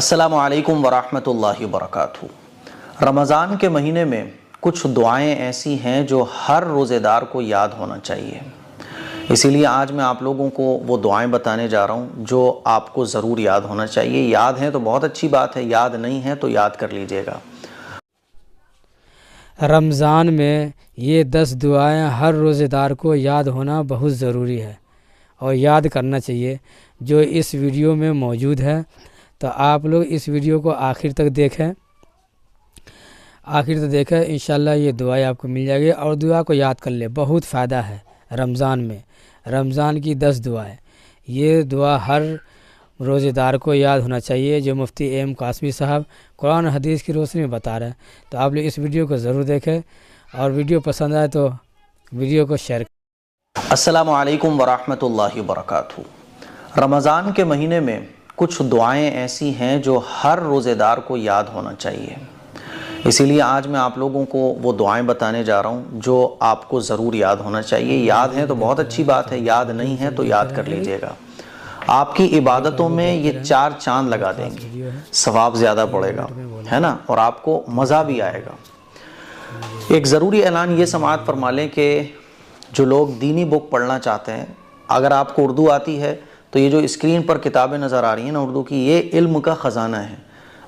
السلام علیکم ورحمۃ اللہ وبرکاتہ۔ رمضان کے مہینے میں کچھ دعائیں ایسی ہیں جو ہر روزے دار کو یاد ہونا چاہیے، اسی لیے آج میں آپ لوگوں کو وہ دعائیں بتانے جا رہا ہوں جو آپ کو ضرور یاد ہونا چاہیے۔ یاد ہیں تو بہت اچھی بات ہے، یاد نہیں ہے تو یاد کر لیجئے گا۔ رمضان میں یہ 10 دعائیں ہر روزے دار کو یاد ہونا بہت ضروری ہے اور یاد کرنا چاہیے، جو اس ویڈیو میں موجود ہے۔ تو آپ لوگ اس ویڈیو کو آخر تک دیکھیں، انشاءاللہ یہ دعائیں آپ کو مل جائے گی اور دعا کو یاد کر لیں، بہت فائدہ ہے رمضان میں۔ رمضان کی 10 دعائیں، یہ دعا ہر روزے دار کو یاد ہونا چاہیے، جو مفتی ایم قاسمی صاحب قرآن و حدیث کی روشنی میں بتا رہے ہیں۔ تو آپ لوگ اس ویڈیو کو ضرور دیکھیں اور ویڈیو پسند آئے تو ویڈیو کو شیئر کریں۔ السلام علیکم ورحمۃ اللہ وبرکاتہ۔ رمضان کے مہینے میں کچھ دعائیں ایسی ہیں جو ہر روزے دار کو یاد ہونا چاہیے، اسی لیے آج میں آپ لوگوں کو وہ دعائیں بتانے جا رہا ہوں جو آپ کو ضرور یاد ہونا چاہیے۔ یاد ہیں تو بہت اچھی بات ہے، یاد نہیں ہے تو یاد کر لیجئے گا۔ آپ کی عبادتوں میں یہ 4 چاند لگا دیں گی، ثواب زیادہ پڑے گا، ہے نا، اور آپ کو مزہ بھی آئے گا۔ ایک ضروری اعلان یہ سماعت فرما لیں کہ جو لوگ دینی بک پڑھنا چاہتے ہیں، اگر آپ کو اردو آتی ہے تو یہ جو اسکرین پر کتابیں نظر آ رہی ہیں نا اردو کی، یہ علم کا خزانہ ہے۔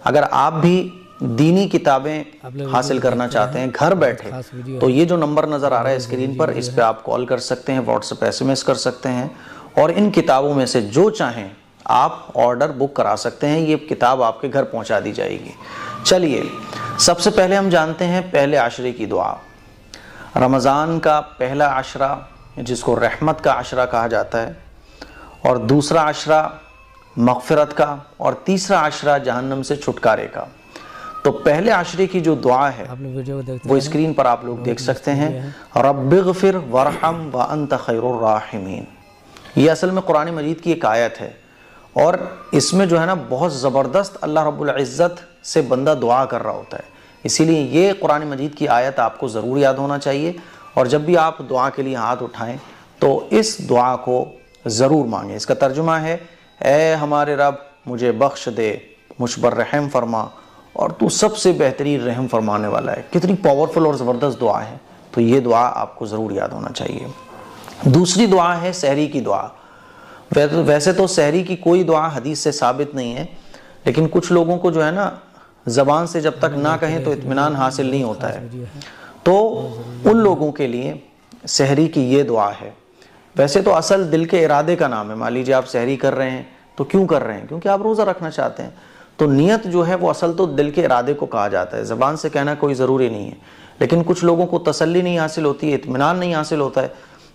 اگر آپ بھی دینی کتابیں حاصل کرنا چاہتے ہیں گھر بیٹھے، تو یہ جو نمبر نظر آ رہا ہے اسکرین پر، اس پہ آپ کال کر سکتے ہیں، واٹس ایپ SMS کر سکتے ہیں، اور ان کتابوں میں سے جو چاہیں آپ آرڈر بک کرا سکتے ہیں، یہ کتاب آپ کے گھر پہنچا دی جائے گی۔ چلیے، سب سے پہلے ہم جانتے ہیں پہلے عشرے کی دعا۔ رمضان کا پہلا عشرہ جس کو رحمت کا عشرہ کہا جاتا ہے، اور دوسرا عشرہ مغفرت کا، اور تیسرا عشرہ جہنم سے چھٹکارے کا۔ تو پہلے عشرے کی جو دعا ہے وہ اسکرین پر آپ لوگ دیکھ سکتے ہیں، رب اغفر وارحم وانت خیر الراحمین۔ یہ اصل میں قرآن مجید کی ایک آیت ہے، اور اس میں جو ہے نا بہت زبردست اللہ رب العزت سے بندہ دعا کر رہا ہوتا ہے، اسی لیے یہ قرآن مجید کی آیت آپ کو ضرور یاد ہونا چاہیے، اور جب بھی آپ دعا کے لیے ہاتھ اٹھائیں تو اس دعا کو ضرور مانگیں۔ اس کا ترجمہ ہے، اے ہمارے رب مجھے بخش دے، مجھ پر رحم فرما، اور تو سب سے بہترین رحم فرمانے والا ہے۔ کتنی پاورفل اور زبردست دعا ہے، تو یہ دعا آپ کو ضرور یاد ہونا چاہیے۔ دوسری دعا ہے سحری کی دعا۔ ویسے تو سحری کی کوئی دعا حدیث سے ثابت نہیں ہے، لیکن کچھ لوگوں کو جو ہے نا زبان سے جب تک نہ کہیں تو اطمینان حاصل نہیں ہوتا ہے، تو ان لوگوں کے لیے سحری کی یہ دعا ہے۔ ویسے تو اصل دل کے ارادے کا نام ہے، مان لیجیے آپ سحری کر رہے ہیں تو کیوں کر رہے ہیں؟ کیونکہ آپ روزہ رکھنا چاہتے ہیں، تو نیت جو ہے وہ اصل تو دل کے ارادے کو کہا جاتا ہے، زبان سے کہنا کوئی ضروری نہیں ہے۔ لیکن کچھ لوگوں کو تسلی نہیں حاصل ہوتی ہے، اطمینان نہیں حاصل ہوتا ہے،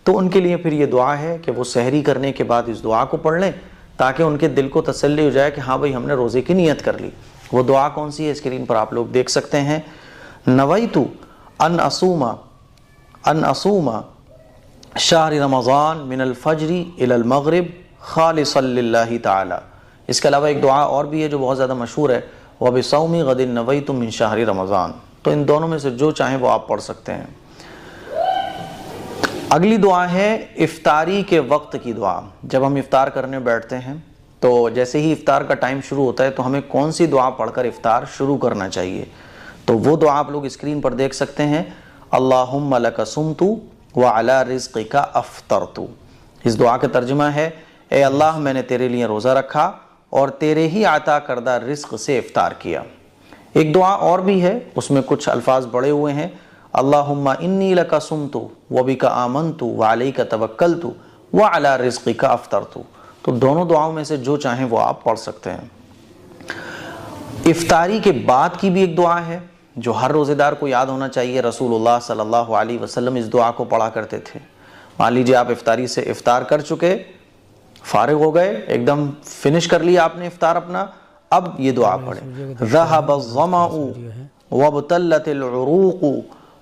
تو ان کے لیے پھر یہ دعا ہے کہ وہ سحری کرنے کے بعد اس دعا کو پڑھ لیں، تاکہ ان کے دل کو تسلی ہو جائے کہ ہاں بھئی ہم نے روزے کی نیت کر لی۔ وہ دعا کون سی ہے اسکرین پر آپ لوگ دیکھ سکتے ہیں، نویت ان اصوم شہر رمضان من الفجر الى المغرب خالصا للہ تعالی۔ اس کے علاوہ ایک دعا اور بھی ہے جو بہت زیادہ مشہور ہے، وَبِصَوْمِ غَدٍ نَوَيْتُ مِن شَهْرِ رمضان۔ تو ان دونوں میں سے جو چاہیں وہ آپ پڑھ سکتے ہیں۔ اگلی دعا ہے افطاری کے وقت کی دعا۔ جب ہم افطار کرنے بیٹھتے ہیں تو جیسے ہی افطار کا ٹائم شروع ہوتا ہے تو ہمیں کون سی دعا پڑھ کر افطار شروع کرنا چاہیے؟ تو وہ دعا آپ لوگ اسکرین پر دیکھ سکتے ہیں، اللہم لک صمت وعلی رزقک افطرت۔ اس دعا کا ترجمہ ہے، اے اللہ میں نے تیرے لیے روزہ رکھا اور تیرے ہی عطا کردہ رزق سے افطار کیا۔ ایک دعا اور بھی ہے، اس میں کچھ الفاظ بڑے ہوئے ہیں، اللہم انی لک صمت وبک آمنت وعلیک توکلت وعلی رزقک افطرت۔ تو دونوں دعاؤں میں سے جو چاہیں وہ آپ پڑھ سکتے ہیں۔ افطاری کے بعد کی بھی ایک دعا ہے جو ہر روزے دار کو یاد ہونا چاہیے۔ رسول اللہ صلی اللہ علیہ وسلم اس دعا کو پڑھا کرتے تھے۔ مان لیجیے آپ افطاری سے افطار کر چکے، فارغ ہو گئے، ایک دم فنش کر لیا آپ نے افطار اپنا، اب یہ دعا پڑھیں، ذہب الظمأ وابتلت العروق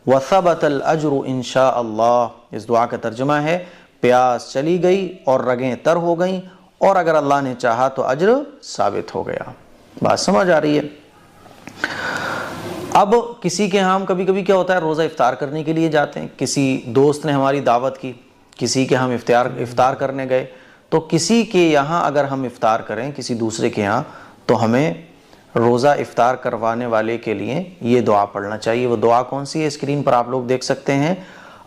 وثبت الاجر انشاء اللہ۔ اس دعا کا ترجمہ ہے، پیاس چلی گئی اور رگیں تر ہو گئیں، اور اگر اللہ نے چاہا تو اجر ثابت ہو گیا۔ بات سمجھ آ رہی ہے؟ اب کسی کے ہم کبھی کبھی کیا ہوتا ہے، روزہ افطار کرنے کے لیے جاتے ہیں، کسی دوست نے ہماری دعوت کی، کسی کے ہم افطار کرنے گئے، تو کسی کے یہاں اگر ہم افطار کریں کسی دوسرے کے یہاں، تو ہمیں روزہ افطار کروانے والے کے لیے یہ دعا پڑھنا چاہیے۔ وہ دعا کون سی ہے؟ اسکرین پر آپ لوگ دیکھ سکتے ہیں۔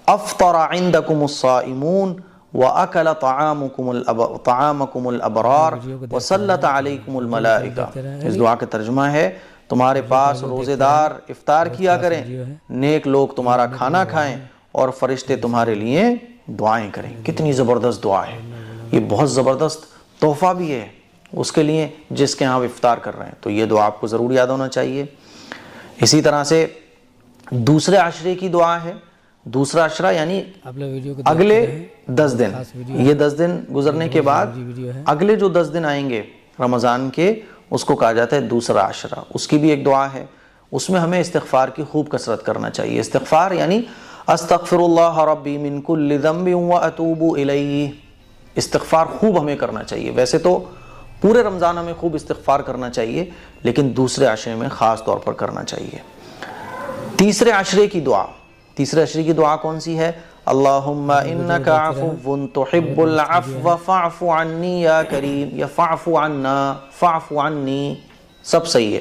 افطر عندکم الصائمون واکل طعامکم الابرار وسلط علیکم الملائکہ۔ اس دعا کا ترجمہ ہے تمہارے پاس روزے دار افطار کیا کریں، نیک لوگ تمہارا کھانا کھائیں اور فرشتے تمہارے لیے دعائیں کریں۔ کتنی زبردست دعا ہے، یہ بہت زبردست تحفہ بھی ہے اس کے لیے جس کے ہاں افطار کر رہے ہیں، تو یہ دعا آپ کو ضرور یاد ہونا چاہیے۔ اسی طرح سے دوسرے عشرے کی دعا ہے۔ دوسرا عشرہ یعنی اگلے 10 دن، یہ 10 دن گزرنے کے بعد اگلے جو 10 دن آئیں گے رمضان کے، اس کو کہا جاتا ہے دوسرا عشرہ۔ اس کی بھی ایک دعا ہے، اس میں ہمیں استغفار کی خوب کثرت کرنا چاہیے۔ استغفار یعنی استغفر اللہ ربی من کل ذنب واتوب الیہ، استغفار خوب ہمیں کرنا چاہیے۔ ویسے تو پورے رمضان ہمیں خوب استغفار کرنا چاہیے، لیکن دوسرے عشرے میں خاص طور پر کرنا چاہیے۔ تیسرے عشرے کی دعا، تیسرے عشرے کی دعا کون سی ہے؟ اللہم انک عفو تحب العفو فاعف عنی یا کریم، یا فاعف عنا، فاعف عنی، سب صحیح ہے۔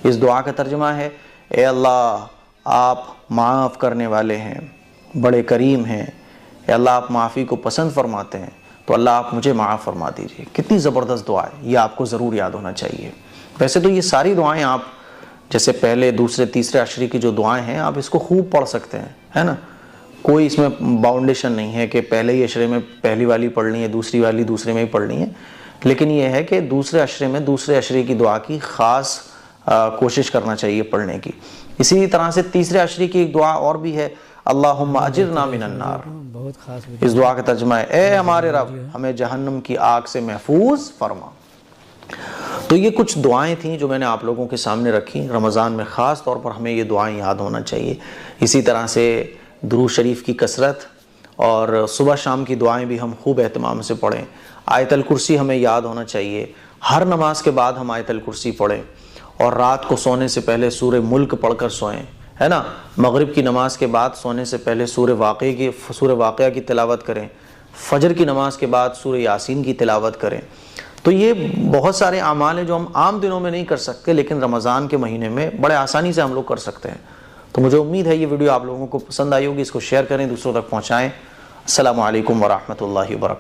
اس دعا کا ترجمہ ہے اے اللہ آپ معاف کرنے والے ہیں، بڑے کریم ہیں، اے اللہ آپ معافی کو پسند فرماتے ہیں، تو اللہ آپ مجھے معاف فرما دیجئے۔ کتنی زبردست دعا ہے، یہ آپ کو ضرور یاد ہونا چاہیے۔ ویسے تو یہ ساری دعائیں آپ جیسے پہلے دوسرے تیسرے عشرے کی جو دعائیں ہیں آپ اس کو خوب پڑھ سکتے ہیں، ہے نا، کوئی اس میں باؤنڈیشن نہیں ہے کہ پہلے ہی عشرے میں پہلی والی پڑھنی ہے، دوسری والی دوسرے میں ہی پڑھنی ہے، لیکن یہ ہے کہ دوسرے عشرے میں دوسرے عشرے کی دعا کی خاص کوشش کرنا چاہیے پڑھنے کی۔ اسی طرح سے تیسرے عشرے کی ایک دعا اور بھی ہے، اللہم اجرنا من النار۔ اس دعا کا ترجمہ ہے اے ہمارے رب ہمیں جہنم کی آگ سے محفوظ فرما۔ تو یہ کچھ دعائیں تھیں جو میں نے آپ لوگوں کے سامنے رکھی۔ رمضان میں خاص طور پر ہمیں یہ دعائیں یاد ہونا چاہیے۔ اسی طرح سے درود شریف کی کثرت اور صبح شام کی دعائیں بھی ہم خوب اہتمام سے پڑھیں۔ آیت الکرسی ہمیں یاد ہونا چاہیے، ہر نماز کے بعد ہم آیت الکرسی پڑھیں، اور رات کو سونے سے پہلے سورہ ملک پڑھ کر سوئیں، ہے نا۔ مغرب کی نماز کے بعد سونے سے پہلے سورہ واقعہ کی تلاوت کریں، فجر کی نماز کے بعد سورہ یاسین کی تلاوت کریں۔ تو یہ بہت سارے اعمال ہیں جو ہم عام دنوں میں نہیں کر سکتے، لیکن رمضان کے مہینے میں بڑے آسانی سے ہم لوگ کر سکتے ہیں۔ تو مجھے امید ہے یہ ویڈیو آپ لوگوں کو پسند آئی ہوگی، اس کو شیئر کریں، دوسروں تک پہنچائیں۔ السلام علیکم ورحمۃ اللہ وبرکاتہ۔